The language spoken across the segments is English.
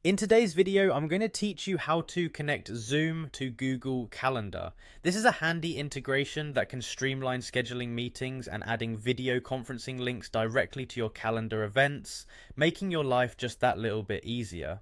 In today's video, I'm going to teach you how to connect Zoom to Google Calendar. This is a handy integration that can streamline scheduling meetings and adding video conferencing links directly to your calendar events, making your life just that little bit easier.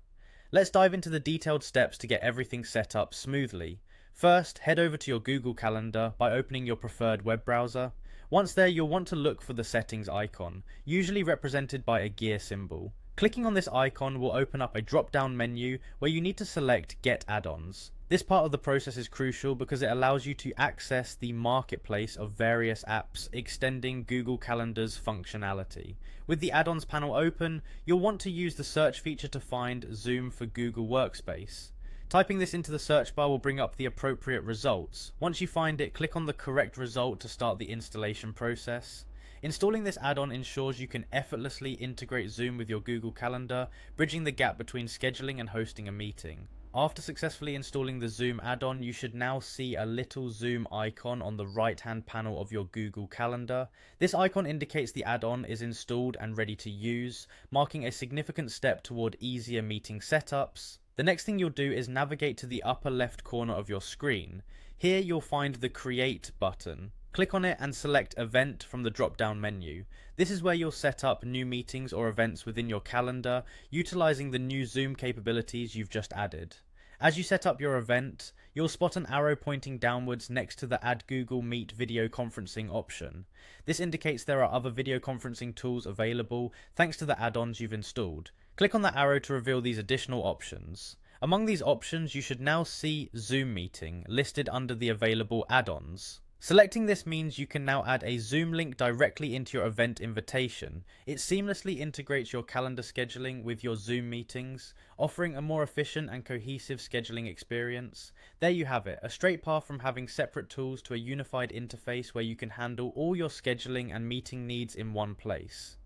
Let's dive into the detailed steps to get everything set up smoothly. First, head over to your Google Calendar by opening your preferred web browser. Once there, you'll want to look for the settings icon, usually represented by a gear symbol. Clicking on this icon will open up a drop-down menu where you need to select Get Add-ons. This part of the process is crucial because it allows you to access the marketplace of various apps, extending Google Calendar's functionality. With the add-ons panel open, you'll want to use the search feature to find Zoom for Google Workspace. Typing this into the search bar will bring up the appropriate results. Once you find it, click on the correct result to start the installation process. Installing this add-on ensures you can effortlessly integrate Zoom with your Google Calendar, bridging the gap between scheduling and hosting a meeting. After successfully installing the Zoom add-on, you should now see a little Zoom icon on the right-hand panel of your Google Calendar. This icon indicates the add-on is installed and ready to use, marking a significant step toward easier meeting setups. The next thing you'll do is navigate to the upper left corner of your screen. Here you'll find the Create button. Click on it and select Event from the drop-down menu. This is where you'll set up new meetings or events within your calendar, utilizing the new Zoom capabilities you've just added. As you set up your event, you'll spot an arrow pointing downwards next to the Add Google Meet video conferencing option. This indicates there are other video conferencing tools available thanks to the add-ons you've installed. Click on the arrow to reveal these additional options. Among these options, you should now see Zoom Meeting listed under the available add-ons. Selecting this means you can now add a Zoom link directly into your event invitation. It seamlessly integrates your calendar scheduling with your Zoom meetings, offering a more efficient and cohesive scheduling experience. There you have it, a straight path from having separate tools to a unified interface where you can handle all your scheduling and meeting needs in one place.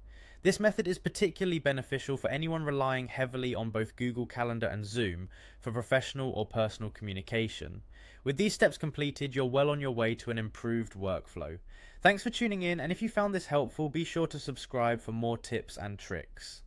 This method is particularly beneficial for anyone relying heavily on both Google Calendar and Zoom for professional or personal communication. With these steps completed, you're well on your way to an improved workflow. Thanks for tuning in, and if you found this helpful, be sure to subscribe for more tips and tricks.